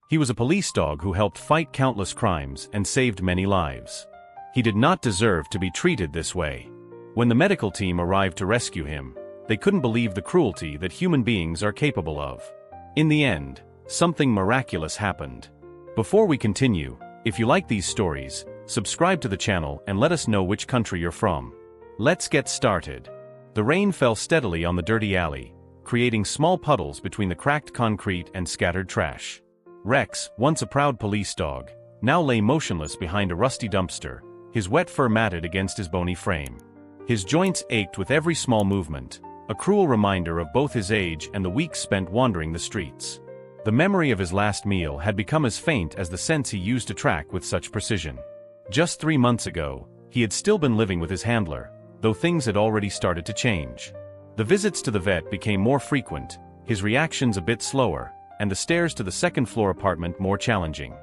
He was a police dog who helped fight countless crimes and saved many lives. He did not deserve to be treated this way. When the medical team arrived to rescue him, they couldn't believe the cruelty that human beings are capable of. In the end, something miraculous happened. Before we continue, if you like these stories, subscribe to the channel and let us know which country you're from. Let's get started. The rain fell steadily on the dirty alley, creating small puddles between the cracked concrete and scattered trash. Rex, once a proud police dog, now lay motionless behind a rusty dumpster, his wet fur matted against his bony frame. His joints ached with every small movement, a cruel reminder of both his age and the weeks spent wandering the streets. The memory of his last meal had become as faint as the scents he used to track with such precision. Just 3 months ago, he had still been living with his handler, though things had already started to change. The visits to the vet became more frequent, his reactions a bit slower, and the stairs to the second-floor apartment more challenging.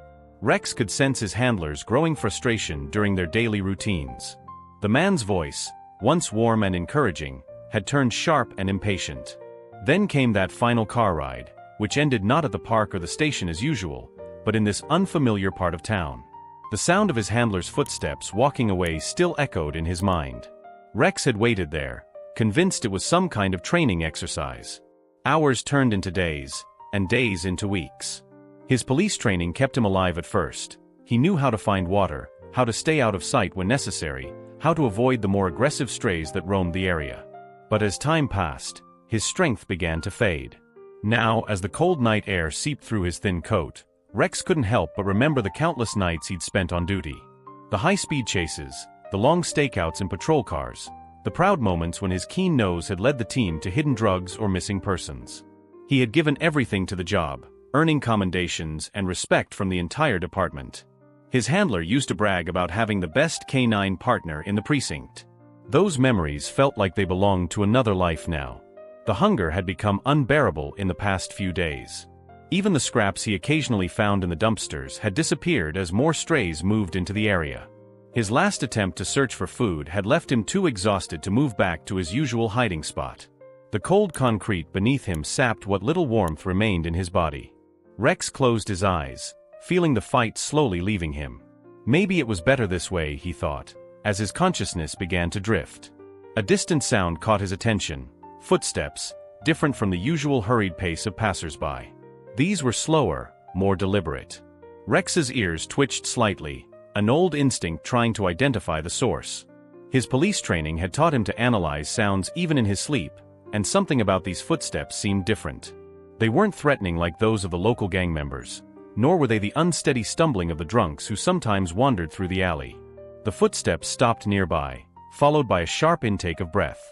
Rex could sense his handler's growing frustration during their daily routines. The man's voice, once warm and encouraging, had turned sharp and impatient. Then came that final car ride, which ended not at the park or the station as usual, but in this unfamiliar part of town. The sound of his handler's footsteps walking away still echoed in his mind. Rex had waited there, convinced it was some kind of training exercise. Hours turned into days, and days into weeks. His police training kept him alive at first. He knew how to find water, how to stay out of sight when necessary, how to avoid the more aggressive strays that roamed the area. But as time passed, his strength began to fade. Now, as the cold night air seeped through his thin coat, Rex couldn't help but remember the countless nights he'd spent on duty. The high-speed chases, the long stakeouts in patrol cars, the proud moments when his keen nose had led the team to hidden drugs or missing persons. He had given everything to the job, earning commendations and respect from the entire department. His handler used to brag about having the best canine partner in the precinct. Those memories felt like they belonged to another life now. The hunger had become unbearable in the past few days. Even the scraps he occasionally found in the dumpsters had disappeared as more strays moved into the area. His last attempt to search for food had left him too exhausted to move back to his usual hiding spot. The cold concrete beneath him sapped what little warmth remained in his body. Rex closed his eyes, feeling the fight slowly leaving him. Maybe it was better this way, he thought, as his consciousness began to drift. A distant sound caught his attention, footsteps, different from the usual hurried pace of passers-by. These were slower, more deliberate. Rex's ears twitched slightly, an old instinct trying to identify the source. His police training had taught him to analyze sounds even in his sleep, and something about these footsteps seemed different. They weren't threatening like those of the local gang members, nor were they the unsteady stumbling of the drunks who sometimes wandered through the alley. The footsteps stopped nearby, followed by a sharp intake of breath.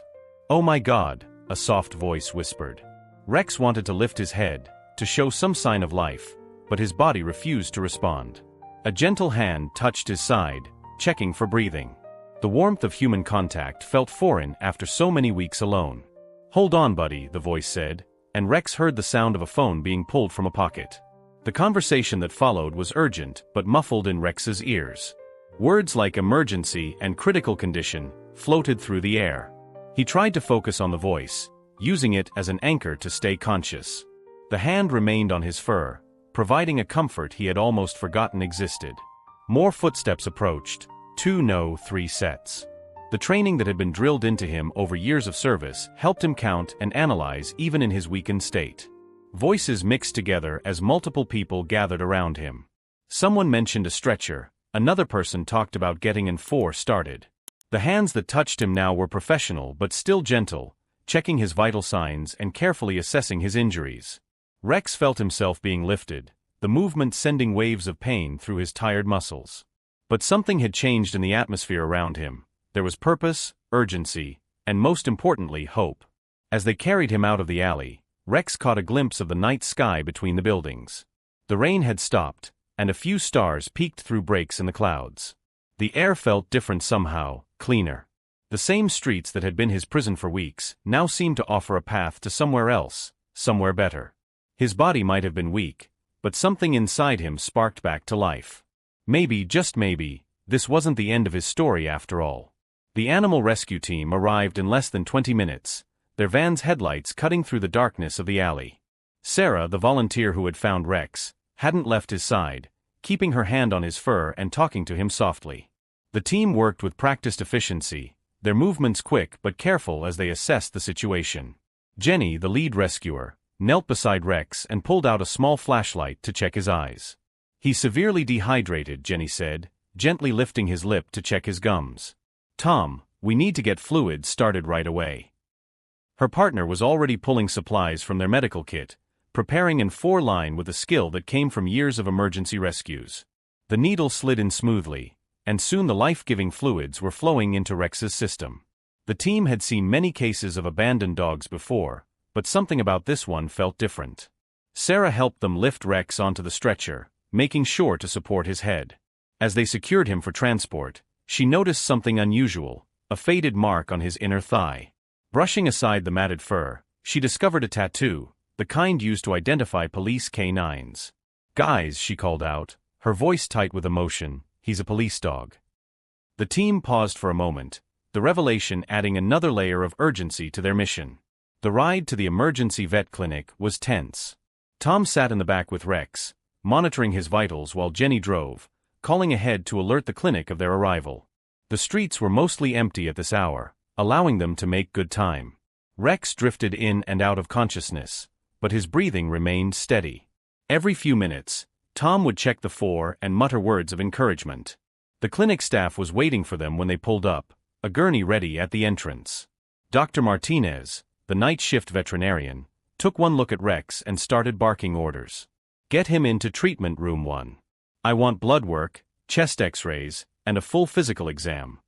"Oh my God," a soft voice whispered. Rex wanted to lift his head, to show some sign of life, but his body refused to respond. A gentle hand touched his side, checking for breathing. The warmth of human contact felt foreign after so many weeks alone. "Hold on, buddy," the voice said, and Rex heard the sound of a phone being pulled from a pocket. The conversation that followed was urgent but muffled in Rex's ears. Words like emergency and critical condition floated through the air. He tried to focus on the voice, using it as an anchor to stay conscious. The hand remained on his fur, providing a comfort he had almost forgotten existed. More footsteps approached, 2 no 3 sets. The training that had been drilled into him over years of service helped him count and analyze even in his weakened state. Voices mixed together as multiple people gathered around him. Someone mentioned a stretcher, another person talked about getting an 4 started. The hands that touched him now were professional but still gentle, checking his vital signs and carefully assessing his injuries. Rex felt himself being lifted, the movement sending waves of pain through his tired muscles. But something had changed in the atmosphere around him. There was purpose, urgency, and most importantly, hope. As they carried him out of the alley, Rex caught a glimpse of the night sky between the buildings. The rain had stopped, and a few stars peeked through breaks in the clouds. The air felt different somehow, cleaner. The same streets that had been his prison for weeks now seemed to offer a path to somewhere else, somewhere better. His body might have been weak, but something inside him sparked back to life. Maybe, just maybe, this wasn't the end of his story after all. The animal rescue team arrived in less than 20 minutes, their van's headlights cutting through the darkness of the alley. Sarah, the volunteer who had found Rex, hadn't left his side, keeping her hand on his fur and talking to him softly. The team worked with practiced efficiency, their movements quick but careful as they assessed the situation. Jenny, the lead rescuer, knelt beside Rex and pulled out a small flashlight to check his eyes. "He's severely dehydrated," Jenny said, gently lifting his lip to check his gums. "Tom, we need to get fluids started right away." Her partner was already pulling supplies from their medical kit, preparing in 4-line with a skill that came from years of emergency rescues. The needle slid in smoothly, and soon the life-giving fluids were flowing into Rex's system. The team had seen many cases of abandoned dogs before, but something about this one felt different. Sarah helped them lift Rex onto the stretcher, making sure to support his head. As they secured him for transport, she noticed something unusual, a faded mark on his inner thigh. Brushing aside the matted fur, she discovered a tattoo, the kind used to identify police canines. "Guys," she called out, her voice tight with emotion, "he's a police dog." The team paused for a moment, the revelation adding another layer of urgency to their mission. The ride to the emergency vet clinic was tense. Tom sat in the back with Rex, monitoring his vitals while Jenny drove, calling ahead to alert the clinic of their arrival. The streets were mostly empty at this hour, allowing them to make good time. Rex drifted in and out of consciousness, but his breathing remained steady. Every few minutes, Tom would check the floor and mutter words of encouragement. The clinic staff was waiting for them when they pulled up, a gurney ready at the entrance. Dr. Martinez, the night shift veterinarian, took one look at Rex and started barking orders. "Get him into treatment room 1. I want blood work, chest x-rays, and a full physical exam."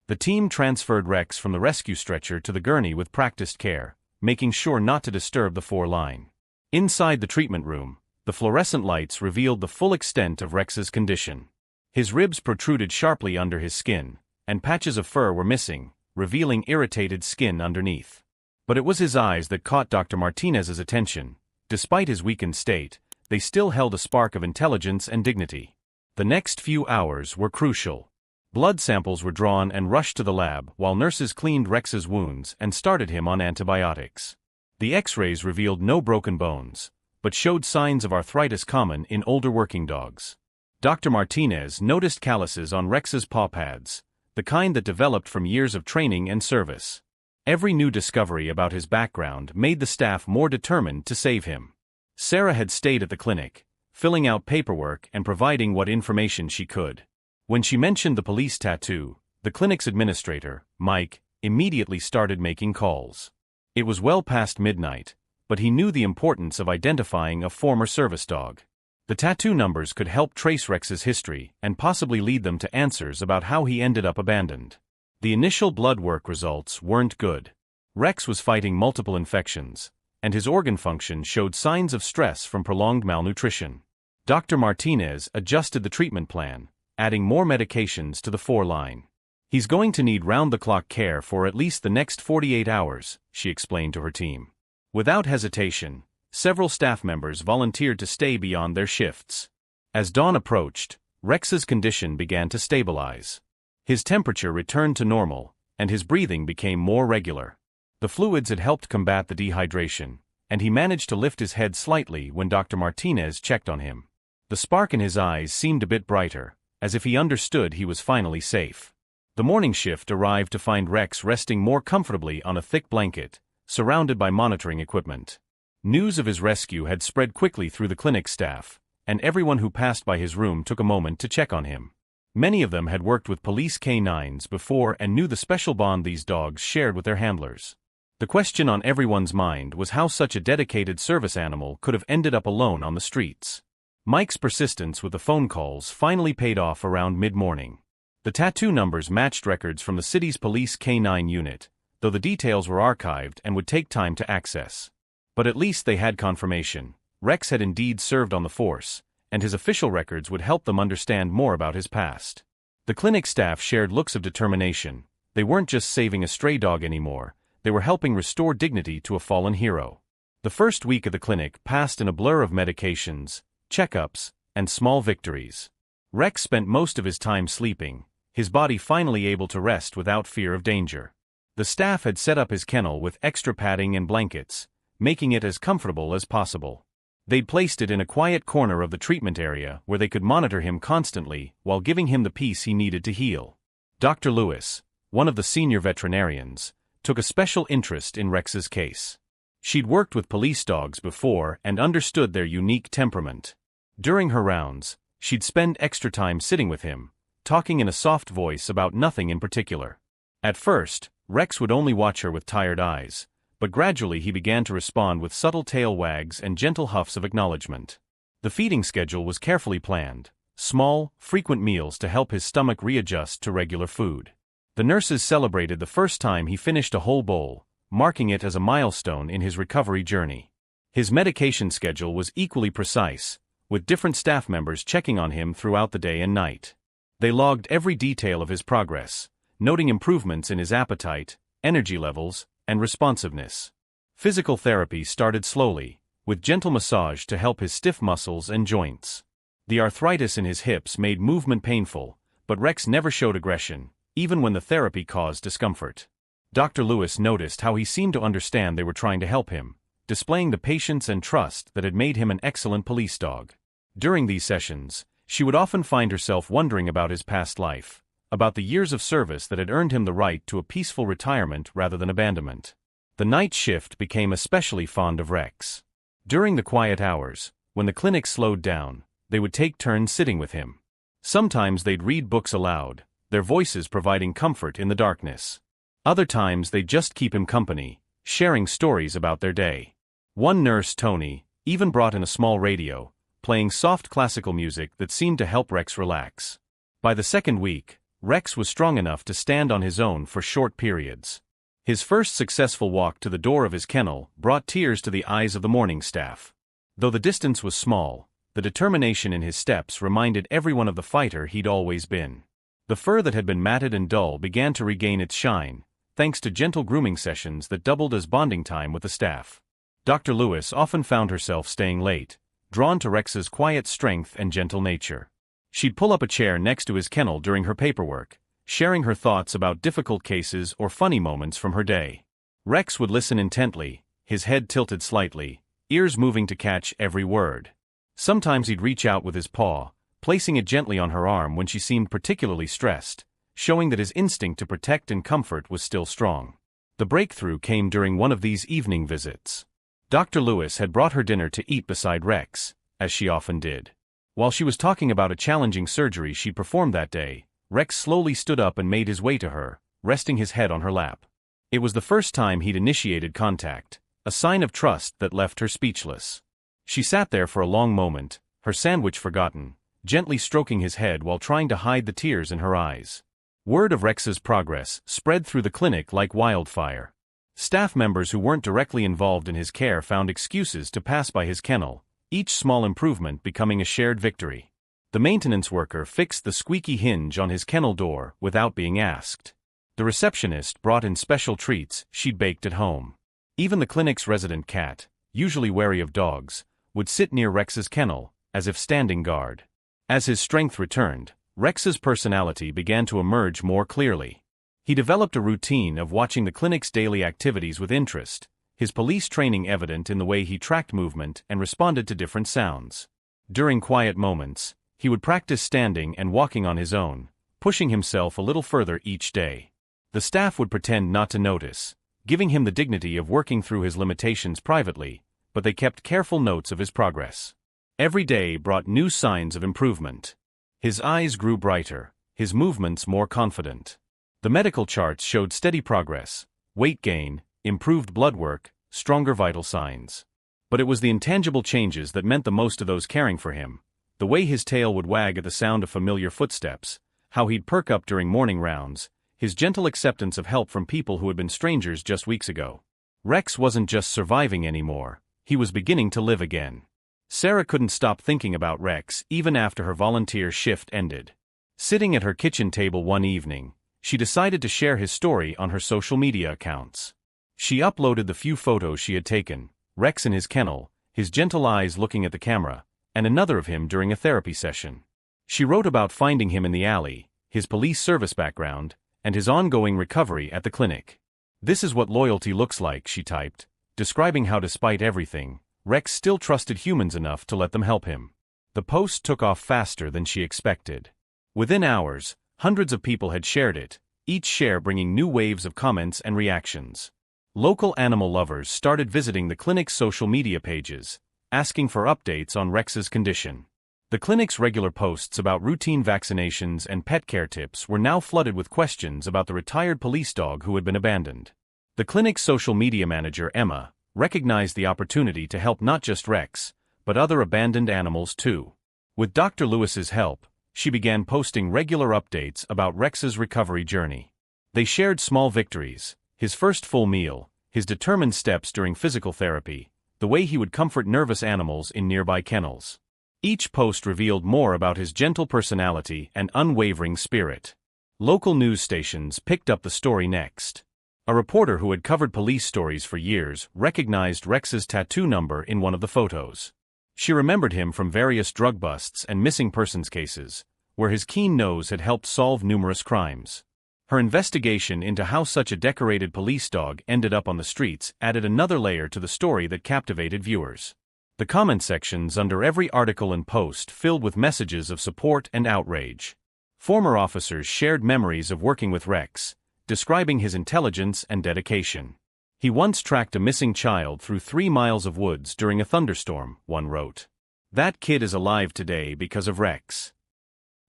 The team transferred Rex from the rescue stretcher to the gurney with practiced care, making sure not to disturb the 4-line. Inside the treatment room, the fluorescent lights revealed the full extent of Rex's condition. His ribs protruded sharply under his skin, and patches of fur were missing, revealing irritated skin underneath. But it was his eyes that caught Dr. Martinez's attention. Despite his weakened state, they still held a spark of intelligence and dignity. The next few hours were crucial. Blood samples were drawn and rushed to the lab while nurses cleaned Rex's wounds and started him on antibiotics. The X-rays revealed no broken bones, but showed signs of arthritis common in older working dogs. Dr. Martinez noticed calluses on Rex's paw pads, the kind that developed from years of training and service. Every new discovery about his background made the staff more determined to save him. Sarah had stayed at the clinic, filling out paperwork and providing what information she could. When she mentioned the police tattoo, the clinic's administrator, Mike, immediately started making calls. It was well past midnight, but he knew the importance of identifying a former service dog. The tattoo numbers could help trace Rex's history and possibly lead them to answers about how he ended up abandoned. The initial blood work results weren't good. Rex was fighting multiple infections, and his organ function showed signs of stress from prolonged malnutrition. Dr. Martinez adjusted the treatment plan, adding more medications to the 4-line. "He's going to need round-the-clock care for at least the next 48 hours, she explained to her team. Without hesitation, several staff members volunteered to stay beyond their shifts. As dawn approached, Rex's condition began to stabilize. His temperature returned to normal, and his breathing became more regular. The fluids had helped combat the dehydration, and he managed to lift his head slightly when Dr. Martinez checked on him. The spark in his eyes seemed a bit brighter, as if he understood he was finally safe. The morning shift arrived to find Rex resting more comfortably on a thick blanket, surrounded by monitoring equipment. News of his rescue had spread quickly through the clinic staff, and everyone who passed by his room took a moment to check on him. Many of them had worked with police canines before and knew the special bond these dogs shared with their handlers. The question on everyone's mind was how such a dedicated service animal could have ended up alone on the streets. Mike's persistence with the phone calls finally paid off around mid-morning. The tattoo numbers matched records from the city's police canine unit, though the details were archived and would take time to access. But at least they had confirmation. Rex had indeed served on the force, and his official records would help them understand more about his past. The clinic staff shared looks of determination. They weren't just saving a stray dog anymore, they were helping restore dignity to a fallen hero. The first week of the clinic passed in a blur of medications, checkups, and small victories. Rex spent most of his time sleeping, his body finally able to rest without fear of danger. The staff had set up his kennel with extra padding and blankets, making it as comfortable as possible. They'd placed it in a quiet corner of the treatment area where they could monitor him constantly while giving him the peace he needed to heal. Dr. Lewis, one of the senior veterinarians, took a special interest in Rex's case. She'd worked with police dogs before and understood their unique temperament. During her rounds, she'd spend extra time sitting with him, talking in a soft voice about nothing in particular. At first, Rex would only watch her with tired eyes, but gradually he began to respond with subtle tail wags and gentle huffs of acknowledgement. The feeding schedule was carefully planned, small, frequent meals to help his stomach readjust to regular food. The nurses celebrated the first time he finished a whole bowl, marking it as a milestone in his recovery journey. His medication schedule was equally precise, with different staff members checking on him throughout the day and night. They logged every detail of his progress, noting improvements in his appetite, energy levels, and responsiveness. Physical therapy started slowly, with gentle massage to help his stiff muscles and joints. The arthritis in his hips made movement painful, but Rex never showed aggression, even when the therapy caused discomfort. Dr. Lewis noticed how he seemed to understand they were trying to help him, displaying the patience and trust that had made him an excellent police dog. During these sessions, she would often find herself wondering about his past life, about the years of service that had earned him the right to a peaceful retirement rather than abandonment. The night shift became especially fond of Rex. During the quiet hours, when the clinic slowed down, they would take turns sitting with him. Sometimes they'd read books aloud, their voices providing comfort in the darkness. Other times they'd just keep him company, sharing stories about their day. One nurse, Tony, even brought in a small radio, playing soft classical music that seemed to help Rex relax. By the second week, Rex was strong enough to stand on his own for short periods. His first successful walk to the door of his kennel brought tears to the eyes of the morning staff. Though the distance was small, the determination in his steps reminded everyone of the fighter he'd always been. The fur that had been matted and dull began to regain its shine, thanks to gentle grooming sessions that doubled as bonding time with the staff. Dr. Lewis often found herself staying late, drawn to Rex's quiet strength and gentle nature. She'd pull up a chair next to his kennel during her paperwork, sharing her thoughts about difficult cases or funny moments from her day. Rex would listen intently, his head tilted slightly, ears moving to catch every word. Sometimes he'd reach out with his paw, placing it gently on her arm when she seemed particularly stressed, showing that his instinct to protect and comfort was still strong. The breakthrough came during one of these evening visits. Dr. Lewis had brought her dinner to eat beside Rex, as she often did. While she was talking about a challenging surgery she'd performed that day, Rex slowly stood up and made his way to her, resting his head on her lap. It was the first time he'd initiated contact, a sign of trust that left her speechless. She sat there for a long moment, her sandwich forgotten, gently stroking his head while trying to hide the tears in her eyes. Word of Rex's progress spread through the clinic like wildfire. Staff members who weren't directly involved in his care found excuses to pass by his kennel, each small improvement becoming a shared victory. The maintenance worker fixed the squeaky hinge on his kennel door without being asked. The receptionist brought in special treats she'd baked at home. Even the clinic's resident cat, usually wary of dogs, would sit near Rex's kennel, as if standing guard. As his strength returned, Rex's personality began to emerge more clearly. He developed a routine of watching the clinic's daily activities with interest, his police training evident in the way he tracked movement and responded to different sounds. During quiet moments, he would practice standing and walking on his own, pushing himself a little further each day. The staff would pretend not to notice, giving him the dignity of working through his limitations privately, but they kept careful notes of his progress. Every day brought new signs of improvement. His eyes grew brighter, his movements more confident. The medical charts showed steady progress, weight gain, improved blood work, stronger vital signs. But it was the intangible changes that meant the most to those caring for him. The way his tail would wag at the sound of familiar footsteps, how he'd perk up during morning rounds, his gentle acceptance of help from people who had been strangers just weeks ago. Rex wasn't just surviving anymore, he was beginning to live again. Sarah couldn't stop thinking about Rex even after her volunteer shift ended. Sitting at her kitchen table one evening, she decided to share his story on her social media accounts. She uploaded the few photos she had taken, Rex in his kennel, his gentle eyes looking at the camera, and another of him during a therapy session. She wrote about finding him in the alley, his police service background, and his ongoing recovery at the clinic. "This is what loyalty looks like," she typed, describing how despite everything, Rex still trusted humans enough to let them help him. The post took off faster than she expected. Within hours, hundreds of people had shared it, each share bringing new waves of comments and reactions. Local animal lovers started visiting the clinic's social media pages, asking for updates on Rex's condition. The clinic's regular posts about routine vaccinations and pet care tips were now flooded with questions about the retired police dog who had been abandoned. The clinic's social media manager, Emma, recognized the opportunity to help not just Rex, but other abandoned animals too. With Dr. Lewis's help, she began posting regular updates about Rex's recovery journey. They shared small victories, his first full meal, his determined steps during physical therapy, the way he would comfort nervous animals in nearby kennels. Each post revealed more about his gentle personality and unwavering spirit. Local news stations picked up the story next. A reporter who had covered police stories for years recognized Rex's tattoo number in one of the photos. She remembered him from various drug busts and missing persons cases, where his keen nose had helped solve numerous crimes. Her investigation into how such a decorated police dog ended up on the streets added another layer to the story that captivated viewers. The comment sections under every article and post filled with messages of support and outrage. Former officers shared memories of working with Rex, describing his intelligence and dedication. He once tracked a missing child through 3 miles of woods during a thunderstorm, one wrote. That kid is alive today because of Rex.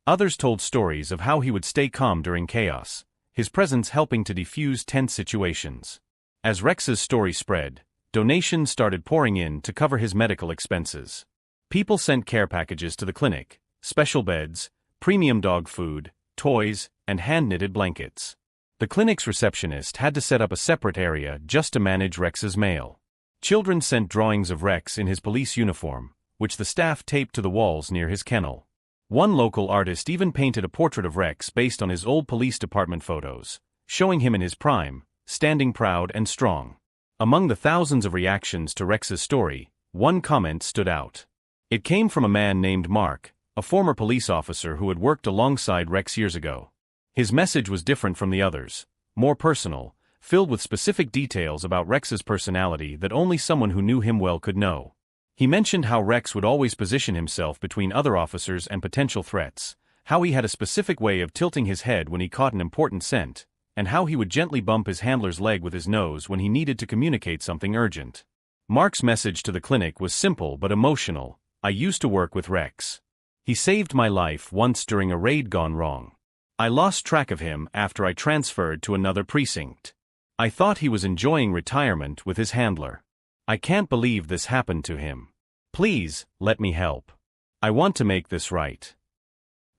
Others told stories of how he would stay calm during chaos, his presence helping to defuse tense situations. As Rex's story spread, donations started pouring in to cover his medical expenses. People sent care packages to the clinic, special beds, premium dog food, toys, and hand-knitted blankets. The clinic's receptionist had to set up a separate area just to manage Rex's mail. Children sent drawings of Rex in his police uniform, which the staff taped to the walls near his kennel. One local artist even painted a portrait of Rex based on his old police department photos, showing him in his prime, standing proud and strong. Among the thousands of reactions to Rex's story, one comment stood out. It came from a man named Mark, a former police officer who had worked alongside Rex years ago. His message was different from the others, more personal, filled with specific details about Rex's personality that only someone who knew him well could know. He mentioned how Rex would always position himself between other officers and potential threats, how he had a specific way of tilting his head when he caught an important scent, and how he would gently bump his handler's leg with his nose when he needed to communicate something urgent. Mark's message to the clinic was simple but emotional. I used to work with Rex. He saved my life once during a raid gone wrong. I lost track of him after I transferred to another precinct. I thought he was enjoying retirement with his handler. I can't believe this happened to him. Please, let me help. I want to make this right.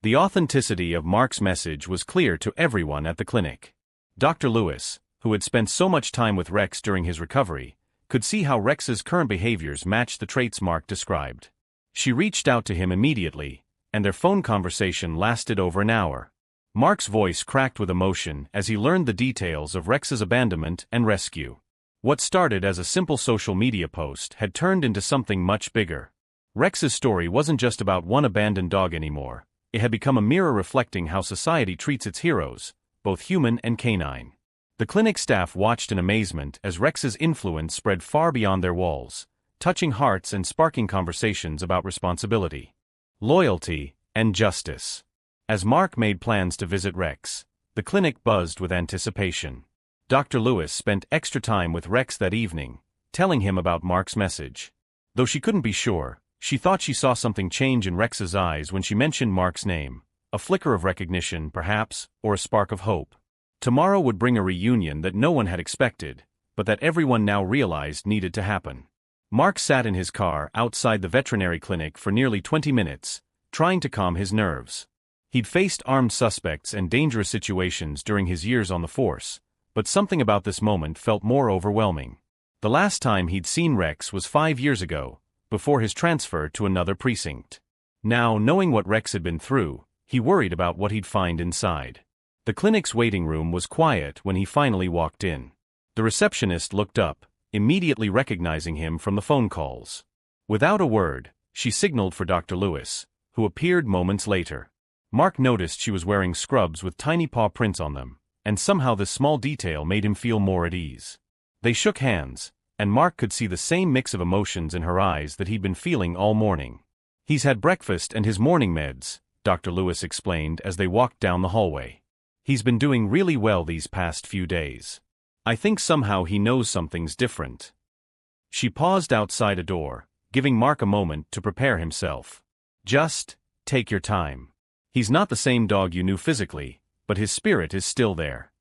The authenticity of Mark's message was clear to everyone at the clinic. Dr. Lewis, who had spent so much time with Rex during his recovery, could see how Rex's current behaviors matched the traits Mark described. She reached out to him immediately, and their phone conversation lasted over an hour. Mark's voice cracked with emotion as he learned the details of Rex's abandonment and rescue. What started as a simple social media post had turned into something much bigger. Rex's story wasn't just about one abandoned dog anymore. It had become a mirror reflecting how society treats its heroes, both human and canine. The clinic staff watched in amazement as Rex's influence spread far beyond their walls, touching hearts and sparking conversations about responsibility, loyalty, and justice. As Mark made plans to visit Rex, the clinic buzzed with anticipation. Dr. Lewis spent extra time with Rex that evening, telling him about Mark's message. Though she couldn't be sure, she thought she saw something change in Rex's eyes when she mentioned Mark's name, a flicker of recognition, perhaps, or a spark of hope. Tomorrow would bring a reunion that no one had expected, but that everyone now realized needed to happen. Mark sat in his car outside the veterinary clinic for nearly 20 minutes, trying to calm his nerves. He'd faced armed suspects and dangerous situations during his years on the force, but something about this moment felt more overwhelming. The last time he'd seen Rex was 5 years ago, before his transfer to another precinct. Now, knowing what Rex had been through, he worried about what he'd find inside. The clinic's waiting room was quiet when he finally walked in. The receptionist looked up, immediately recognizing him from the phone calls. Without a word, she signaled for Dr. Lewis, who appeared moments later. Mark noticed she was wearing scrubs with tiny paw prints on them, and somehow this small detail made him feel more at ease. They shook hands, and Mark could see the same mix of emotions in her eyes that he'd been feeling all morning. "He's had breakfast and his morning meds," Dr. Lewis explained as they walked down the hallway. "He's been doing really well these past few days. I think somehow he knows something's different." She paused outside a door, giving Mark a moment to prepare himself. "Just take your time. He's not the same dog you knew physically, but his spirit is still there."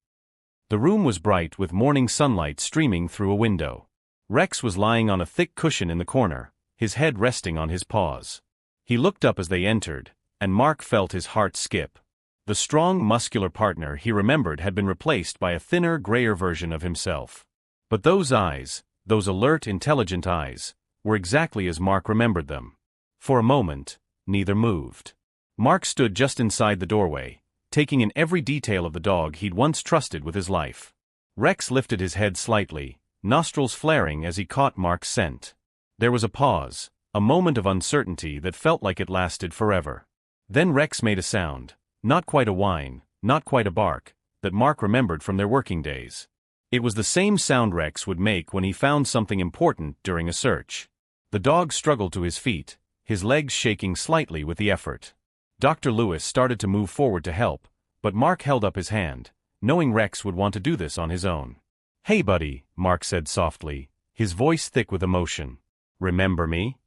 The room was bright with morning sunlight streaming through a window. Rex was lying on a thick cushion in the corner, his head resting on his paws. He looked up as they entered, and Mark felt his heart skip. The strong, muscular partner he remembered had been replaced by a thinner, grayer version of himself. But those eyes, those alert, intelligent eyes, were exactly as Mark remembered them. For a moment, neither moved. Mark stood just inside the doorway, taking in every detail of the dog he'd once trusted with his life. Rex lifted his head slightly, nostrils flaring as he caught Mark's scent. There was a pause, a moment of uncertainty that felt like it lasted forever. Then Rex made a sound, not quite a whine, not quite a bark, that Mark remembered from their working days. It was the same sound Rex would make when he found something important during a search. The dog struggled to his feet, his legs shaking slightly with the effort. Dr. Lewis started to move forward to help, but Mark held up his hand, knowing Rex would want to do this on his own. "Hey buddy," Mark said softly, his voice thick with emotion. "Remember me?"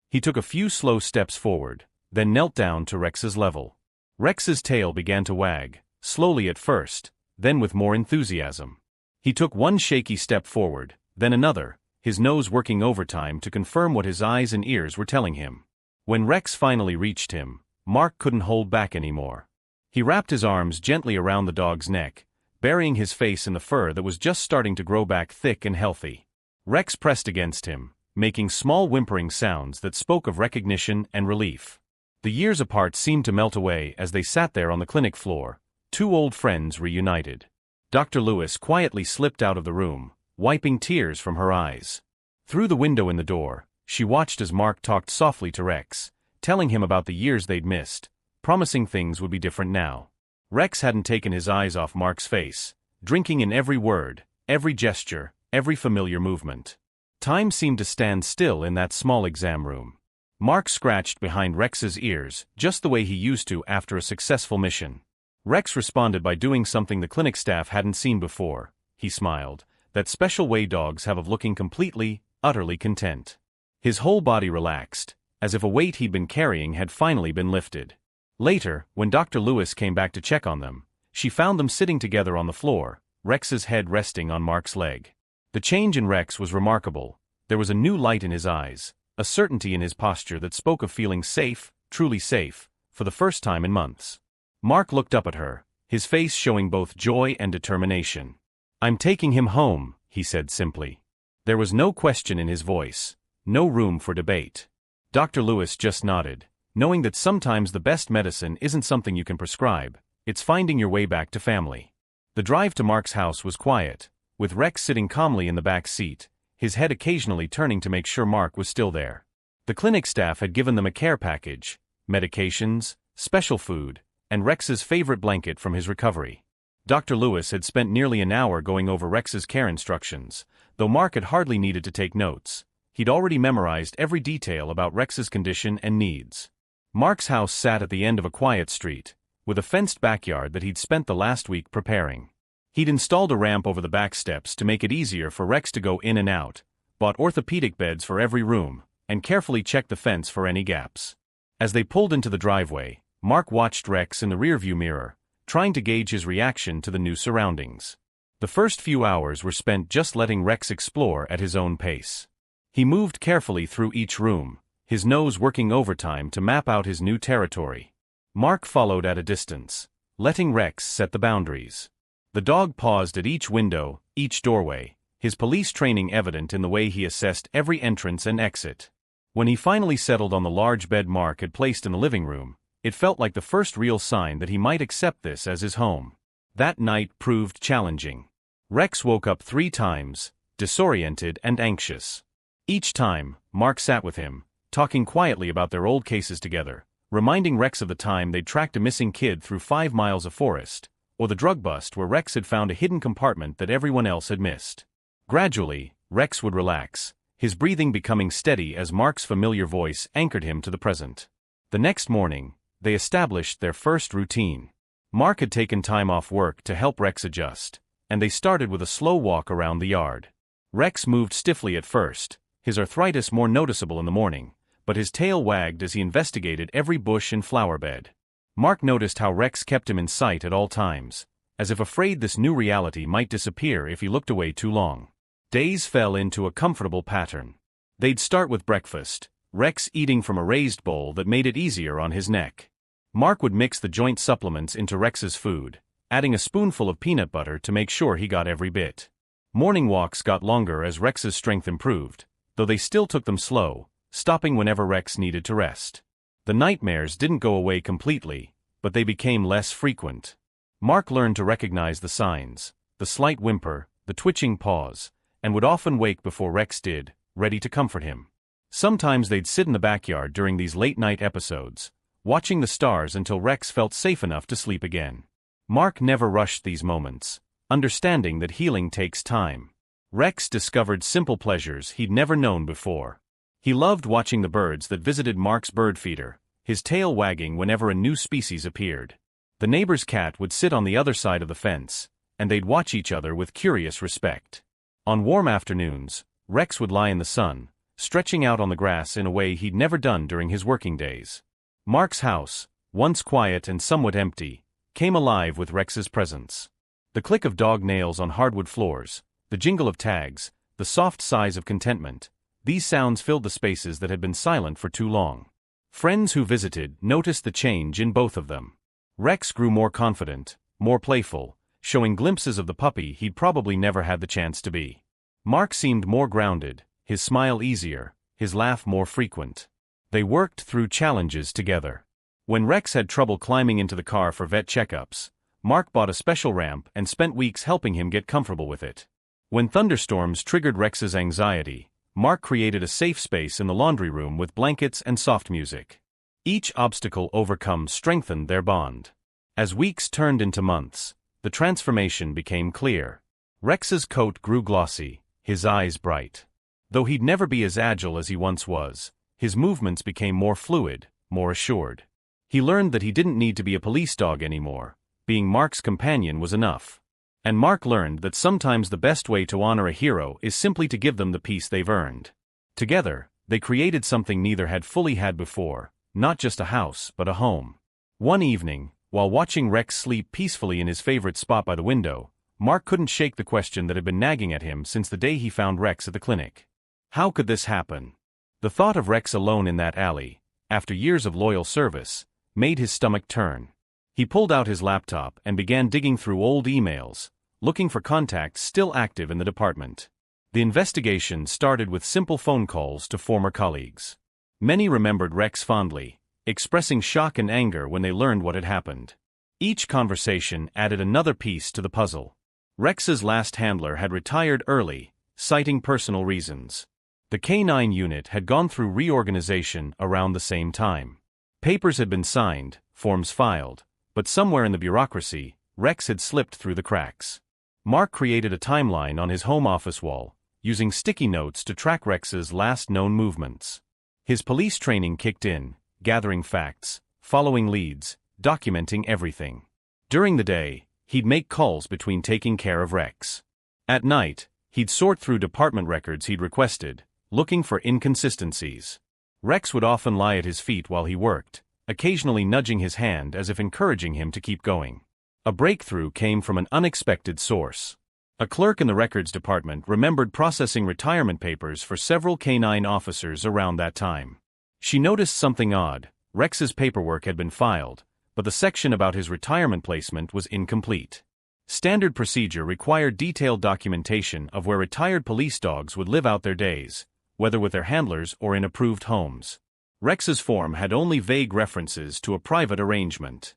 He took a few slow steps forward, then knelt down to Rex's level. Rex's tail began to wag, slowly at first, then with more enthusiasm. He took one shaky step forward, then another, his nose working overtime to confirm what his eyes and ears were telling him. When Rex finally reached him, Mark couldn't hold back anymore. He wrapped his arms gently around the dog's neck, burying his face in the fur that was just starting to grow back thick and healthy. Rex pressed against him, making small whimpering sounds that spoke of recognition and relief. The years apart seemed to melt away as they sat there on the clinic floor, two old friends reunited. Dr. Lewis quietly slipped out of the room, wiping tears from her eyes. Through the window in the door, she watched as Mark talked softly to Rex, telling him about the years they'd missed, promising things would be different now. Rex hadn't taken his eyes off Mark's face, drinking in every word, every gesture, every familiar movement. Time seemed to stand still in that small exam room. Mark scratched behind Rex's ears, just the way he used to after a successful mission. Rex responded by doing something the clinic staff hadn't seen before. He smiled, that special way dogs have of looking completely, utterly content. His whole body relaxed, as if a weight he'd been carrying had finally been lifted. Later, when Dr. Lewis came back to check on them, she found them sitting together on the floor, Rex's head resting on Mark's leg. The change in Rex was remarkable. There was a new light in his eyes, a certainty in his posture that spoke of feeling safe, truly safe, for the first time in months. Mark looked up at her, his face showing both joy and determination. "I'm taking him home," he said simply. There was no question in his voice, no room for debate. Dr. Lewis just nodded, knowing that sometimes the best medicine isn't something you can prescribe, it's finding your way back to family. The drive to Mark's house was quiet, with Rex sitting calmly in the back seat, his head occasionally turning to make sure Mark was still there. The clinic staff had given them a care package, medications, special food, and Rex's favorite blanket from his recovery. Dr. Lewis had spent nearly an hour going over Rex's care instructions, though Mark had hardly needed to take notes. He'd already memorized every detail about Rex's condition and needs. Mark's house sat at the end of a quiet street, with a fenced backyard that he'd spent the last week preparing. He'd installed a ramp over the back steps to make it easier for Rex to go in and out, bought orthopedic beds for every room, and carefully checked the fence for any gaps. As they pulled into the driveway, Mark watched Rex in the rearview mirror, trying to gauge his reaction to the new surroundings. The first few hours were spent just letting Rex explore at his own pace. He moved carefully through each room, his nose working overtime to map out his new territory. Mark followed at a distance, letting Rex set the boundaries. The dog paused at each window, each doorway, his police training evident in the way he assessed every entrance and exit. When he finally settled on the large bed Mark had placed in the living room, it felt like the first real sign that he might accept this as his home. That night proved challenging. Rex woke up 3 times, disoriented and anxious. Each time, Mark sat with him, talking quietly about their old cases together, reminding Rex of the time they'd tracked a missing kid through 5 miles of forest, or the drug bust where Rex had found a hidden compartment that everyone else had missed. Gradually, Rex would relax, his breathing becoming steady as Mark's familiar voice anchored him to the present. The next morning, they established their first routine. Mark had taken time off work to help Rex adjust, and they started with a slow walk around the yard. Rex moved stiffly at first, his arthritis more noticeable in the morning, but his tail wagged as he investigated every bush and flower bed. Mark noticed how Rex kept him in sight at all times, as if afraid this new reality might disappear if he looked away too long. Days fell into a comfortable pattern. They'd start with breakfast, Rex eating from a raised bowl that made it easier on his neck. Mark would mix the joint supplements into Rex's food, adding a spoonful of peanut butter to make sure he got every bit. Morning walks got longer as Rex's strength improved, though they still took them slow, stopping whenever Rex needed to rest. The nightmares didn't go away completely, but they became less frequent. Mark learned to recognize the signs, the slight whimper, the twitching paws, and would often wake before Rex did, ready to comfort him. Sometimes they'd sit in the backyard during these late-night episodes, watching the stars until Rex felt safe enough to sleep again. Mark never rushed these moments, understanding that healing takes time. Rex discovered simple pleasures he'd never known before. He loved watching the birds that visited Mark's bird feeder, his tail wagging whenever a new species appeared. The neighbor's cat would sit on the other side of the fence, and they'd watch each other with curious respect. On warm afternoons, Rex would lie in the sun, stretching out on the grass in a way he'd never done during his working days. Mark's house, once quiet and somewhat empty, came alive with Rex's presence. The click of dog nails on hardwood floors, the jingle of tags, the soft sighs of contentment, these sounds filled the spaces that had been silent for too long. Friends who visited noticed the change in both of them. Rex grew more confident, more playful, showing glimpses of the puppy he'd probably never had the chance to be. Mark seemed more grounded, his smile easier, his laugh more frequent. They worked through challenges together. When Rex had trouble climbing into the car for vet checkups, Mark bought a special ramp and spent weeks helping him get comfortable with it. When thunderstorms triggered Rex's anxiety, Mark created a safe space in the laundry room with blankets and soft music. Each obstacle overcome strengthened their bond. As weeks turned into months, the transformation became clear. Rex's coat grew glossy, his eyes bright. Though he'd never be as agile as he once was, his movements became more fluid, more assured. He learned that he didn't need to be a police dog anymore. Being Mark's companion was enough. And Mark learned that sometimes the best way to honor a hero is simply to give them the peace they've earned. Together, they created something neither had fully had before, not just a house, but a home. One evening, while watching Rex sleep peacefully in his favorite spot by the window, Mark couldn't shake the question that had been nagging at him since the day he found Rex at the clinic. How could this happen? The thought of Rex alone in that alley, after years of loyal service, made his stomach turn. He pulled out his laptop and began digging through old emails, looking for contacts still active in the department. The investigation started with simple phone calls to former colleagues. Many remembered Rex fondly, expressing shock and anger when they learned what had happened. Each conversation added another piece to the puzzle. Rex's last handler had retired early, citing personal reasons. The K9 unit had gone through reorganization around the same time. Papers had been signed, forms filed, but somewhere in the bureaucracy, Rex had slipped through the cracks. Mark created a timeline on his home office wall, using sticky notes to track Rex's last known movements. His police training kicked in, gathering facts, following leads, documenting everything. During the day, he'd make calls between taking care of Rex. At night, he'd sort through department records he'd requested, looking for inconsistencies. Rex would often lie at his feet while he worked, occasionally nudging his hand as if encouraging him to keep going. A breakthrough came from an unexpected source. A clerk in the records department remembered processing retirement papers for several K9 officers around that time. She noticed something odd. Rex's paperwork had been filed, but the section about his retirement placement was incomplete. Standard procedure required detailed documentation of where retired police dogs would live out their days, whether with their handlers or in approved homes. Rex's form had only vague references to a private arrangement.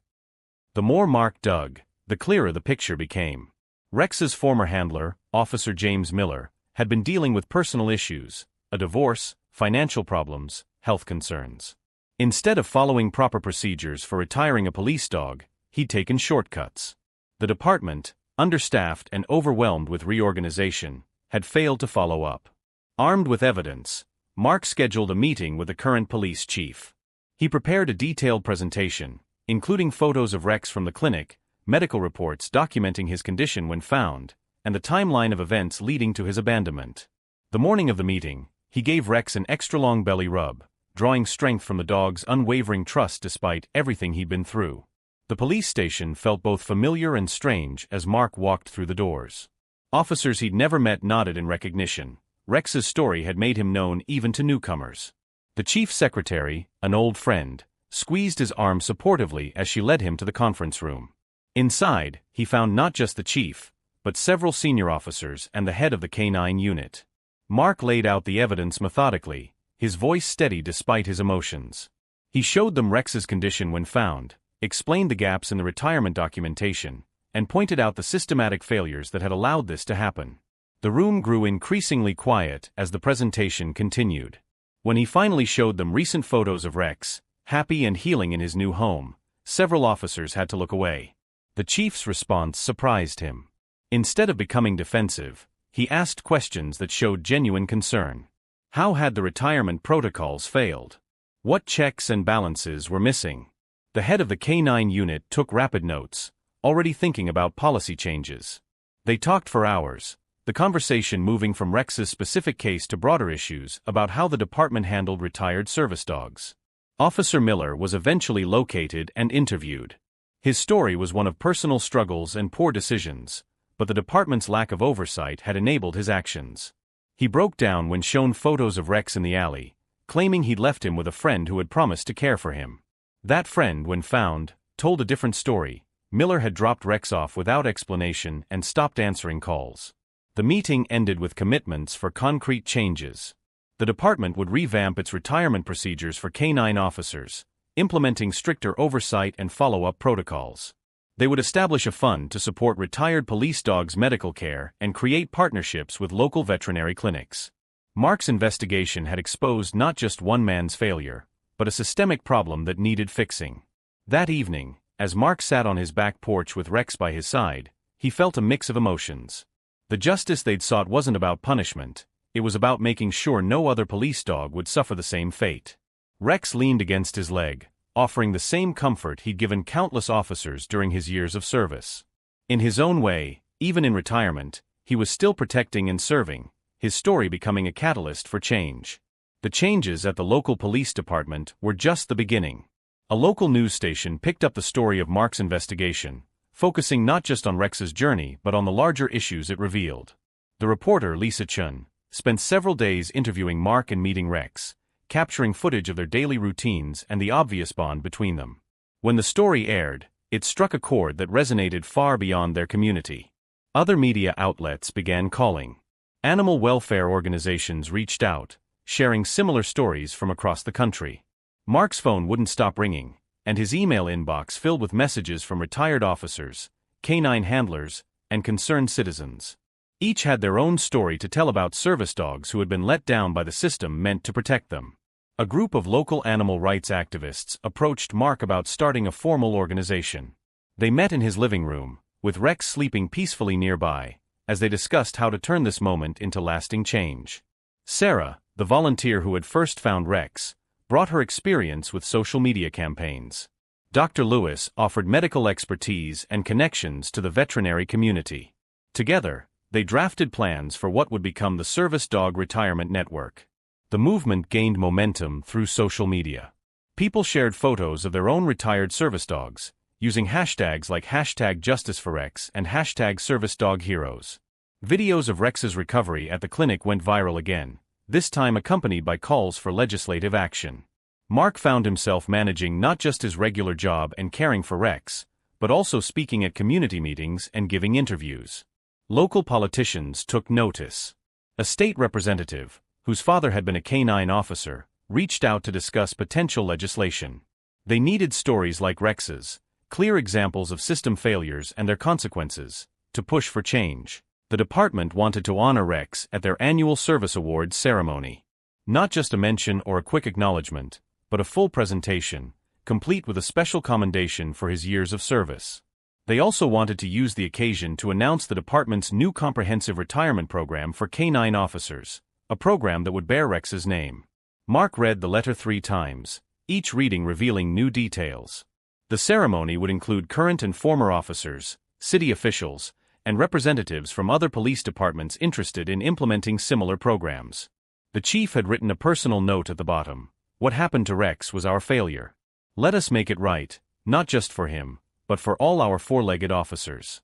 The more Mark dug, the clearer the picture became. Rex's former handler, Officer James Miller, had been dealing with personal issues, a divorce, financial problems, health concerns. Instead of following proper procedures for retiring a police dog, he'd taken shortcuts. The department, understaffed and overwhelmed with reorganization, had failed to follow up. Armed with evidence, Mark scheduled a meeting with the current police chief. He prepared a detailed presentation, including photos of Rex from the clinic, medical reports documenting his condition when found, and the timeline of events leading to his abandonment. The morning of the meeting, he gave Rex an extra-long belly rub, drawing strength from the dog's unwavering trust despite everything he'd been through. The police station felt both familiar and strange as Mark walked through the doors. Officers he'd never met nodded in recognition. Rex's story had made him known even to newcomers. The chief's secretary, an old friend, squeezed his arm supportively as she led him to the conference room. Inside, he found not just the chief, but several senior officers and the head of the K-9 unit. Mark laid out the evidence methodically, his voice steady despite his emotions. He showed them Rex's condition when found, explained the gaps in the retirement documentation, and pointed out the systematic failures that had allowed this to happen. The room grew increasingly quiet as the presentation continued. When he finally showed them recent photos of Rex, happy and healing in his new home, several officers had to look away. The chief's response surprised him. Instead of becoming defensive, he asked questions that showed genuine concern. How had the retirement protocols failed? What checks and balances were missing? The head of the K-9 unit took rapid notes, already thinking about policy changes. They talked for hours, the conversation moving from Rex's specific case to broader issues about how the department handled retired service dogs. Officer Miller was eventually located and interviewed. His story was one of personal struggles and poor decisions, but the department's lack of oversight had enabled his actions. He broke down when shown photos of Rex in the alley, claiming he'd left him with a friend who had promised to care for him. That friend, when found, told a different story. Miller had dropped Rex off without explanation and stopped answering calls. The meeting ended with commitments for concrete changes. The department would revamp its retirement procedures for K-9 officers, implementing stricter oversight and follow-up protocols. They would establish a fund to support retired police dogs' medical care and create partnerships with local veterinary clinics. Mark's investigation had exposed not just one man's failure, but a systemic problem that needed fixing. That evening, as Mark sat on his back porch with Rex by his side, he felt a mix of emotions. The justice they'd sought wasn't about punishment, it was about making sure no other police dog would suffer the same fate. Rex leaned against his leg, offering the same comfort he'd given countless officers during his years of service. In his own way, even in retirement, he was still protecting and serving, his story becoming a catalyst for change. The changes at the local police department were just the beginning. A local news station picked up the story of Mark's investigation, focusing not just on Rex's journey but on the larger issues it revealed. The reporter, Lisa Chun, spent several days interviewing Mark and meeting Rex, capturing footage of their daily routines and the obvious bond between them. When the story aired, it struck a chord that resonated far beyond their community. Other media outlets began calling. Animal welfare organizations reached out, sharing similar stories from across the country. Mark's phone wouldn't stop ringing, and his email inbox filled with messages from retired officers, K-9 handlers, and concerned citizens. Each had their own story to tell about service dogs who had been let down by the system meant to protect them. A group of local animal rights activists approached Mark about starting a formal organization. They met in his living room, with Rex sleeping peacefully nearby, as they discussed how to turn this moment into lasting change. Sarah, the volunteer who had first found Rex, brought her experience with social media campaigns. Dr. Lewis offered medical expertise and connections to the veterinary community. Together, they drafted plans for what would become the Service Dog Retirement Network. The movement gained momentum through social media. People shared photos of their own retired service dogs, using hashtags like #JusticeForRex and #ServiceDogHeroes. Videos of Rex's recovery at the clinic went viral again, this time accompanied by calls for legislative action. Mark found himself managing not just his regular job and caring for Rex, but also speaking at community meetings and giving interviews. Local politicians took notice. A state representative, whose father had been a K-9 officer, reached out to discuss potential legislation. They needed stories like Rex's, clear examples of system failures and their consequences, to push for change. The department wanted to honor Rex at their annual service awards ceremony. Not just a mention or a quick acknowledgement, but a full presentation, complete with a special commendation for his years of service. They also wanted to use the occasion to announce the department's new comprehensive retirement program for K-9 officers, a program that would bear Rex's name. Mark read the letter 3 times, each reading revealing new details. The ceremony would include current and former officers, city officials, and representatives from other police departments interested in implementing similar programs. The chief had written a personal note at the bottom. What happened to Rex was our failure. Let us make it right, not just for him, but for all our four-legged officers.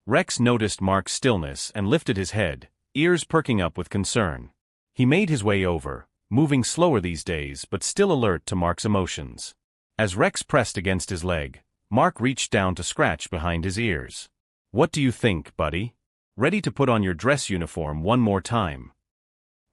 Rex noticed Mark's stillness and lifted his head, ears perking up with concern. He made his way over, moving slower these days but still alert to Mark's emotions. As Rex pressed against his leg, Mark reached down to scratch behind his ears. "What do you think, buddy? Ready to put on your dress uniform one more time?"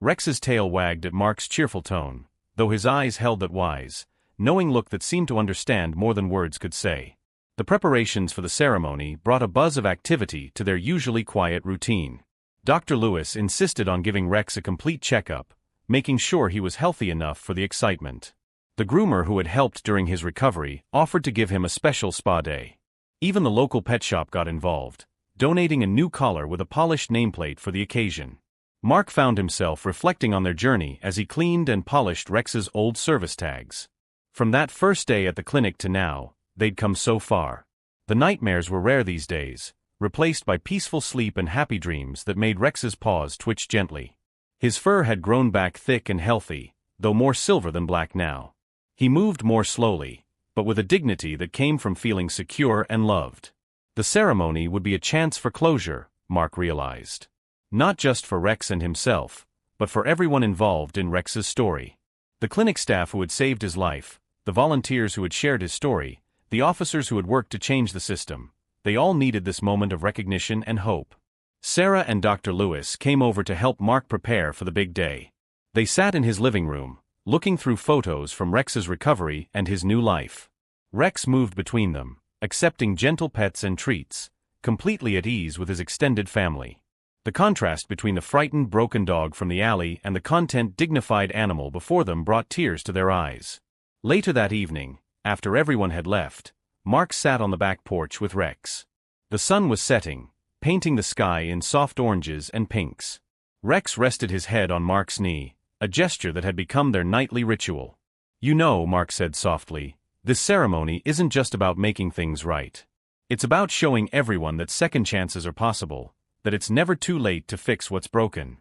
Rex's tail wagged at Mark's cheerful tone, though his eyes held that wise, knowing look that seemed to understand more than words could say. The preparations for the ceremony brought a buzz of activity to their usually quiet routine. Dr. Lewis insisted on giving Rex a complete checkup, making sure he was healthy enough for the excitement. The groomer who had helped during his recovery offered to give him a special spa day. Even the local pet shop got involved, donating a new collar with a polished nameplate for the occasion. Mark found himself reflecting on their journey as he cleaned and polished Rex's old service tags. From that first day at the clinic to now, they'd come so far. The nightmares were rare these days, replaced by peaceful sleep and happy dreams that made Rex's paws twitch gently. His fur had grown back thick and healthy, though more silver than black now. He moved more slowly, but with a dignity that came from feeling secure and loved. The ceremony would be a chance for closure, Mark realized. Not just for Rex and himself, but for everyone involved in Rex's story. The clinic staff who had saved his life, the volunteers who had shared his story, the officers who had worked to change the system, they all needed this moment of recognition and hope. Sarah and Dr. Lewis came over to help Mark prepare for the big day. They sat in his living room, looking through photos from Rex's recovery and his new life. Rex moved between them, accepting gentle pets and treats, completely at ease with his extended family. The contrast between the frightened, broken dog from the alley and the content, dignified animal before them brought tears to their eyes. Later that evening, after everyone had left, Mark sat on the back porch with Rex. The sun was setting, painting the sky in soft oranges and pinks. Rex rested his head on Mark's knee, a gesture that had become their nightly ritual. "You know," Mark said softly, "this ceremony isn't just about making things right. It's about showing everyone that second chances are possible, that it's never too late to fix what's broken."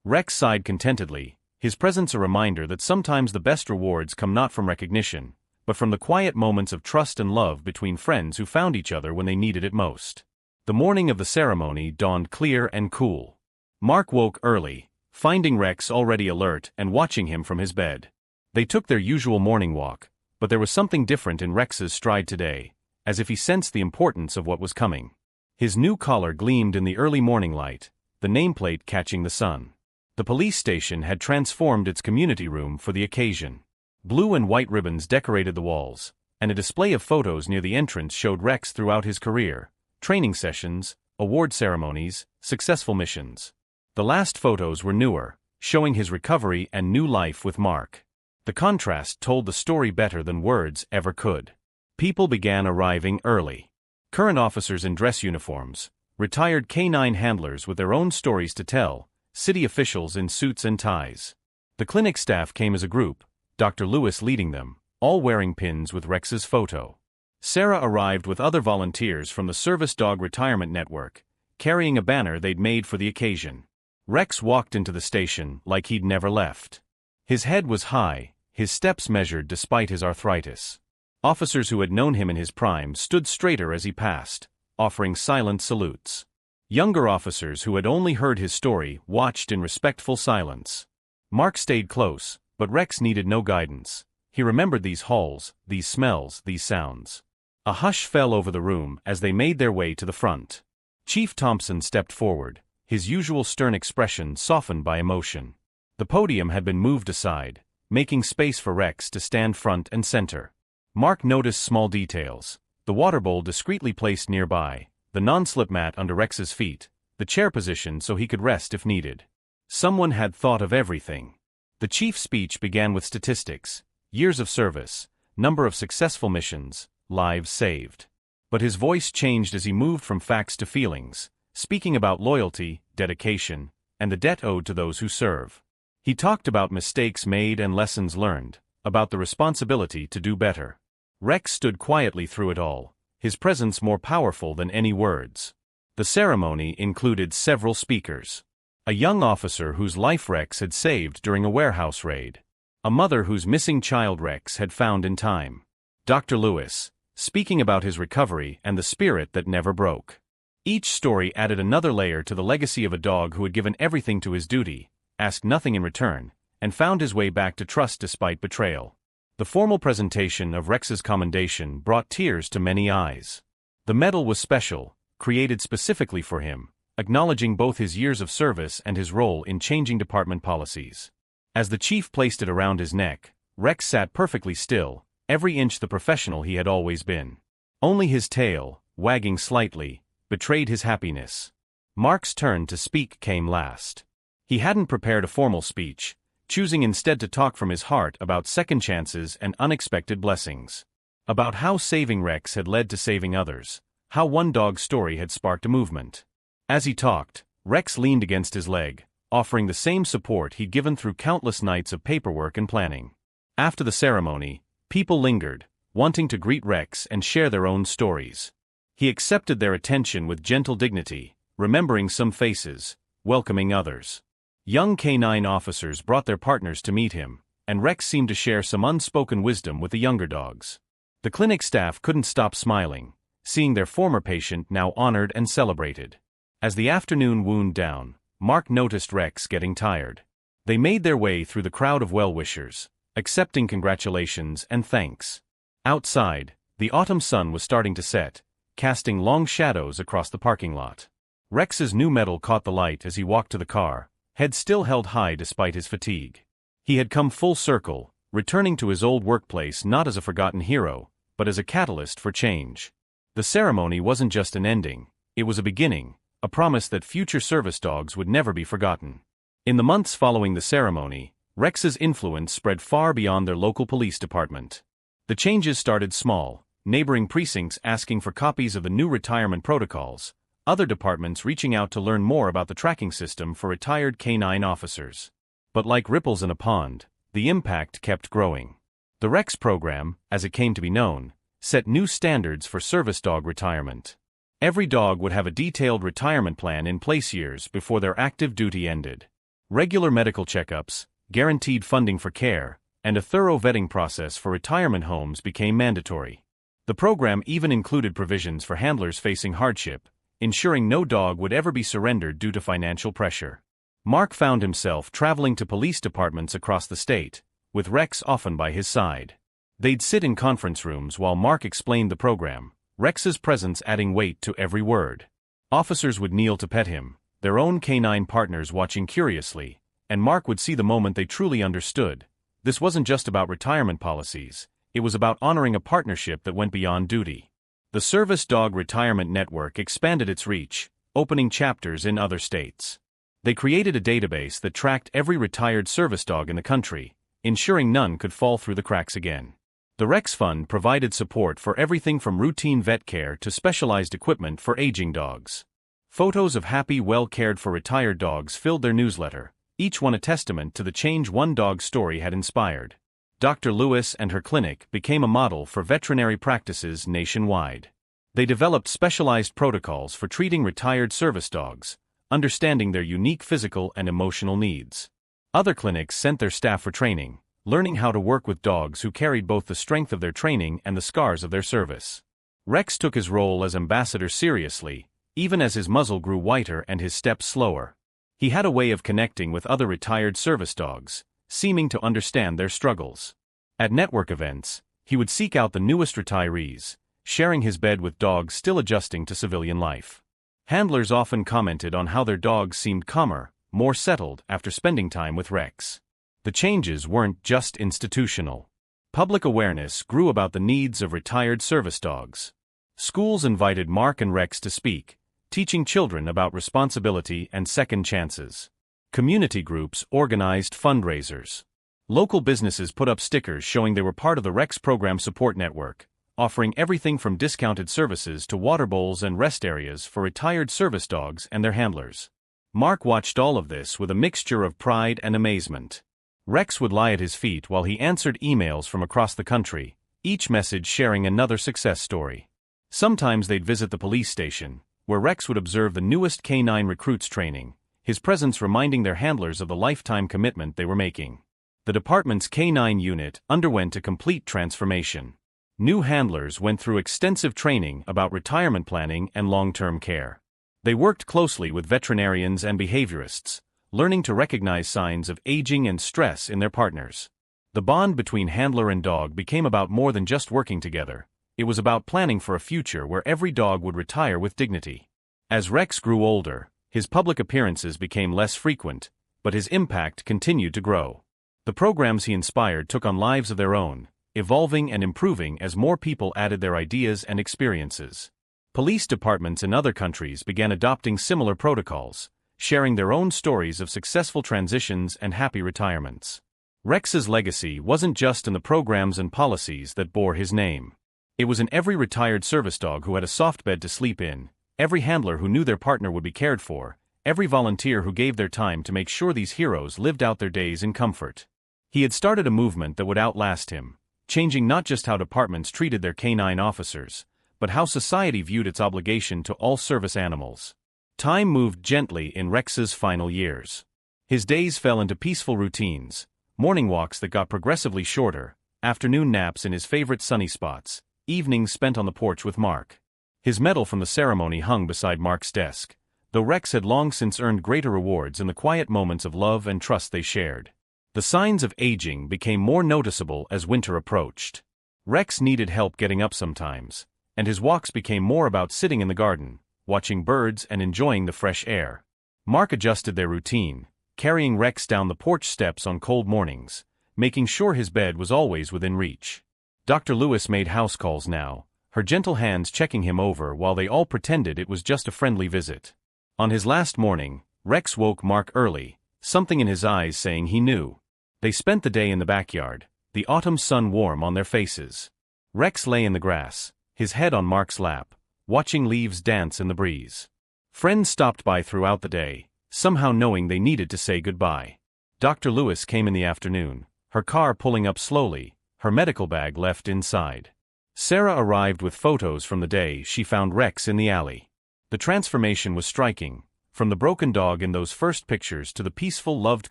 Rex sighed contentedly, his presence a reminder that sometimes the best rewards come not from recognition, but from the quiet moments of trust and love between friends who found each other when they needed it most. The morning of the ceremony dawned clear and cool. Mark woke early, finding Rex already alert and watching him from his bed. They took their usual morning walk, but there was something different in Rex's stride today, as if he sensed the importance of what was coming. His new collar gleamed in the early morning light, the nameplate catching the sun. The police station had transformed its community room for the occasion. Blue and white ribbons decorated the walls, and a display of photos near the entrance showed Rex throughout his career, training sessions, award ceremonies, successful missions. The last photos were newer, showing his recovery and new life with Mark. The contrast told the story better than words ever could. People began arriving early. Current officers in dress uniforms, retired K-9 handlers with their own stories to tell, city officials in suits and ties. The clinic staff came as a group, Dr. Lewis leading them, all wearing pins with Rex's photo. Sarah arrived with other volunteers from the Service Dog Retirement Network, carrying a banner they'd made for the occasion. Rex walked into the station like he'd never left. His head was high, his steps measured despite his arthritis. Officers who had known him in his prime stood straighter as he passed, offering silent salutes. Younger officers who had only heard his story watched in respectful silence. Mark stayed close, but Rex needed no guidance. He remembered these halls, these smells, these sounds. A hush fell over the room as they made their way to the front. Chief Thompson stepped forward, his usual stern expression softened by emotion. The podium had been moved aside, making space for Rex to stand front and center. Mark noticed small details, the water bowl discreetly placed nearby, the non-slip mat under Rex's feet, the chair position so he could rest if needed. Someone had thought of everything. The chief's speech began with statistics, years of service, number of successful missions, lives saved. But his voice changed as he moved from facts to feelings, speaking about loyalty, dedication, and the debt owed to those who serve. He talked about mistakes made and lessons learned, about the responsibility to do better. Rex stood quietly through it all, his presence more powerful than any words. The ceremony included several speakers. A young officer whose life Rex had saved during a warehouse raid. A mother whose missing child Rex had found in time. Dr. Lewis, speaking about his recovery and the spirit that never broke. Each story added another layer to the legacy of a dog who had given everything to his duty, asked nothing in return, and found his way back to trust despite betrayal. The formal presentation of Rex's commendation brought tears to many eyes. The medal was special, created specifically for him, acknowledging both his years of service and his role in changing department policies. As the chief placed it around his neck, Rex sat perfectly still, every inch the professional he had always been. Only his tail, wagging slightly, betrayed his happiness. Mark's turn to speak came last. He hadn't prepared a formal speech, choosing instead to talk from his heart about second chances and unexpected blessings. About how saving Rex had led to saving others, how one dog's story had sparked a movement. As he talked, Rex leaned against his leg, offering the same support he'd given through countless nights of paperwork and planning. After the ceremony, people lingered, wanting to greet Rex and share their own stories. He accepted their attention with gentle dignity, remembering some faces, welcoming others. Young canine officers brought their partners to meet him, and Rex seemed to share some unspoken wisdom with the younger dogs. The clinic staff couldn't stop smiling, seeing their former patient now honored and celebrated. As the afternoon wound down, Mark noticed Rex getting tired. They made their way through the crowd of well-wishers, accepting congratulations and thanks. Outside, the autumn sun was starting to set, casting long shadows across the parking lot. Rex's new medal caught the light as he walked to the car, head still held high despite his fatigue. He had come full circle, returning to his old workplace not as a forgotten hero, but as a catalyst for change. The ceremony wasn't just an ending, it was a beginning, a promise that future service dogs would never be forgotten. In the months following the ceremony, Rex's influence spread far beyond their local police department. The changes started small, neighboring precincts asking for copies of the new retirement protocols, other departments reaching out to learn more about the tracking system for retired canine officers. But like ripples in a pond, the impact kept growing. The Rex program, as it came to be known, set new standards for service dog retirement. Every dog would have a detailed retirement plan in place years before their active duty ended. Regular medical checkups, guaranteed funding for care, and a thorough vetting process for retirement homes became mandatory. The program even included provisions for handlers facing hardship, ensuring no dog would ever be surrendered due to financial pressure. Mark found himself traveling to police departments across the state, with Rex often by his side. They'd sit in conference rooms while Mark explained the program, Rex's presence adding weight to every word. Officers would kneel to pet him, their own canine partners watching curiously, and Mark would see the moment they truly understood. This wasn't just about retirement policies, it was about honoring a partnership that went beyond duty. The Service Dog Retirement Network expanded its reach, opening chapters in other states. They created a database that tracked every retired service dog in the country, ensuring none could fall through the cracks again. The Rex Fund provided support for everything from routine vet care to specialized equipment for aging dogs. Photos of happy, well-cared-for retired dogs filled their newsletter, each one a testament to the change one dog's story had inspired. Dr. Lewis and her clinic became a model for veterinary practices nationwide. They developed specialized protocols for treating retired service dogs, understanding their unique physical and emotional needs. Other clinics sent their staff for training, learning how to work with dogs who carried both the strength of their training and the scars of their service. Rex took his role as ambassador seriously, even as his muzzle grew whiter and his steps slower. He had a way of connecting with other retired service dogs, seeming to understand their struggles. At network events, he would seek out the newest retirees, sharing his bed with dogs still adjusting to civilian life. Handlers often commented on how their dogs seemed calmer, more settled after spending time with Rex. The changes weren't just institutional. Public awareness grew about the needs of retired service dogs. Schools invited Mark and Rex to speak, teaching children about responsibility and second chances. Community groups organized fundraisers. Local businesses put up stickers showing they were part of the Rex program support network, offering everything from discounted services to water bowls and rest areas for retired service dogs and their handlers. Mark watched all of this with a mixture of pride and amazement. Rex would lie at his feet while he answered emails from across the country, each message sharing another success story. Sometimes they'd visit the police station, where Rex would observe the newest canine recruits training, his presence reminding their handlers of the lifetime commitment they were making. The department's canine unit underwent a complete transformation. New handlers went through extensive training about retirement planning and long-term care. They worked closely with veterinarians and behaviorists, learning to recognize signs of aging and stress in their partners. The bond between handler and dog became about more than just working together. It was about planning for a future where every dog would retire with dignity. As Rex grew older, his public appearances became less frequent, but his impact continued to grow. The programs he inspired took on lives of their own, evolving and improving as more people added their ideas and experiences. Police departments in other countries began adopting similar protocols, sharing their own stories of successful transitions and happy retirements. Rex's legacy wasn't just in the programs and policies that bore his name. It was in every retired service dog who had a soft bed to sleep in, every handler who knew their partner would be cared for, every volunteer who gave their time to make sure these heroes lived out their days in comfort. He had started a movement that would outlast him, changing not just how departments treated their canine officers, but how society viewed its obligation to all service animals. Time moved gently in Rex's final years. His days fell into peaceful routines, morning walks that got progressively shorter, afternoon naps in his favorite sunny spots, evenings spent on the porch with Mark. His medal from the ceremony hung beside Mark's desk, though Rex had long since earned greater rewards in the quiet moments of love and trust they shared. The signs of aging became more noticeable as winter approached. Rex needed help getting up sometimes, and his walks became more about sitting in the garden, watching birds and enjoying the fresh air. Mark adjusted their routine, carrying Rex down the porch steps on cold mornings, making sure his bed was always within reach. Dr. Lewis made house calls now, her gentle hands checking him over while they all pretended it was just a friendly visit. On his last morning, Rex woke Mark early, something in his eyes saying he knew. They spent the day in the backyard, the autumn sun warm on their faces. Rex lay in the grass, his head on Mark's lap, watching leaves dance in the breeze. Friends stopped by throughout the day, somehow knowing they needed to say goodbye. Dr. Lewis came in the afternoon, her car pulling up slowly, her medical bag left inside. Sarah arrived with photos from the day she found Rex in the alley. The transformation was striking, from the broken dog in those first pictures to the peaceful, loved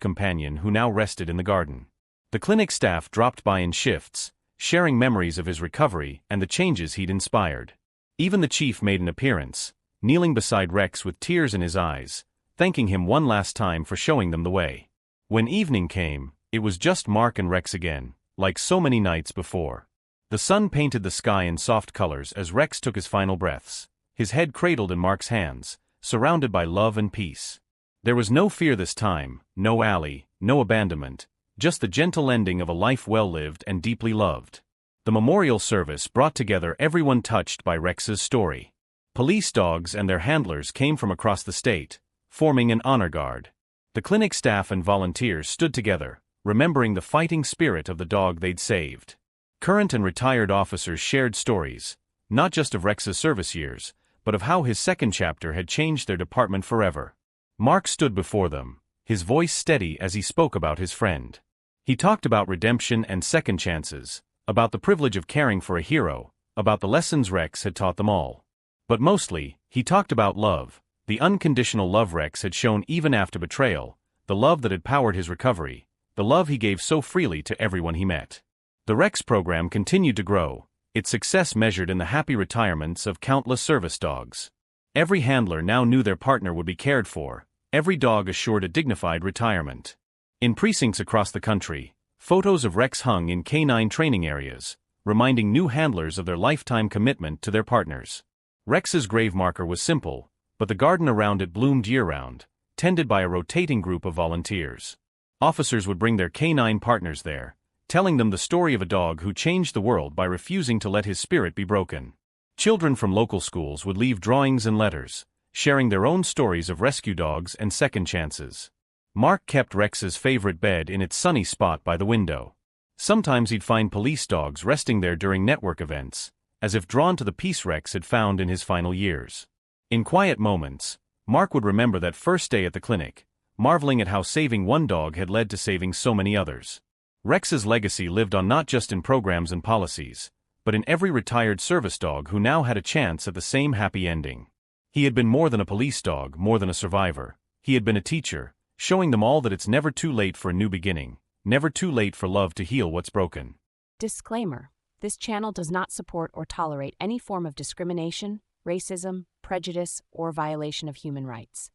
companion who now rested in the garden. The clinic staff dropped by in shifts, sharing memories of his recovery and the changes he'd inspired. Even the chief made an appearance, kneeling beside Rex with tears in his eyes, thanking him one last time for showing them the way. When evening came, it was just Mark and Rex again, like so many nights before. The sun painted the sky in soft colors as Rex took his final breaths, his head cradled in Mark's hands, surrounded by love and peace. There was no fear this time, no Allie, no abandonment, just the gentle ending of a life well lived and deeply loved. The memorial service brought together everyone touched by Rex's story. Police dogs and their handlers came from across the state, forming an honor guard. The clinic staff and volunteers stood together, remembering the fighting spirit of the dog they'd saved. Current and retired officers shared stories, not just of Rex's service years, but of how his second chapter had changed their department forever. Mark stood before them, his voice steady as he spoke about his friend. He talked about redemption and second chances, about the privilege of caring for a hero, about the lessons Rex had taught them all. But mostly, he talked about love, the unconditional love Rex had shown even after betrayal, the love that had powered his recovery, the love he gave so freely to everyone he met. The Rex program continued to grow, its success measured in the happy retirements of countless service dogs. Every handler now knew their partner would be cared for, every dog assured a dignified retirement. In precincts across the country, photos of Rex hung in canine training areas, reminding new handlers of their lifetime commitment to their partners. Rex's grave marker was simple, but the garden around it bloomed year-round, tended by a rotating group of volunteers. Officers would bring their canine partners there, telling them the story of a dog who changed the world by refusing to let his spirit be broken. Children from local schools would leave drawings and letters, sharing their own stories of rescue dogs and second chances. Mark kept Rex's favorite bed in its sunny spot by the window. Sometimes he'd find police dogs resting there during network events, as if drawn to the peace Rex had found in his final years. In quiet moments, Mark would remember that first day at the clinic, marveling at how saving one dog had led to saving so many others. Rex's legacy lived on not just in programs and policies, but in every retired service dog who now had a chance at the same happy ending. He had been more than a police dog, more than a survivor. He had been a teacher, showing them all that it's never too late for a new beginning, never too late for love to heal what's broken. Disclaimer: this channel does not support or tolerate any form of discrimination, racism, prejudice, or violation of human rights.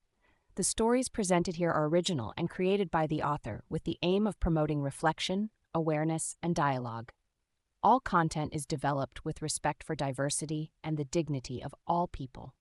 The stories presented here are original and created by the author with the aim of promoting reflection, awareness, and dialogue. All content is developed with respect for diversity and the dignity of all people.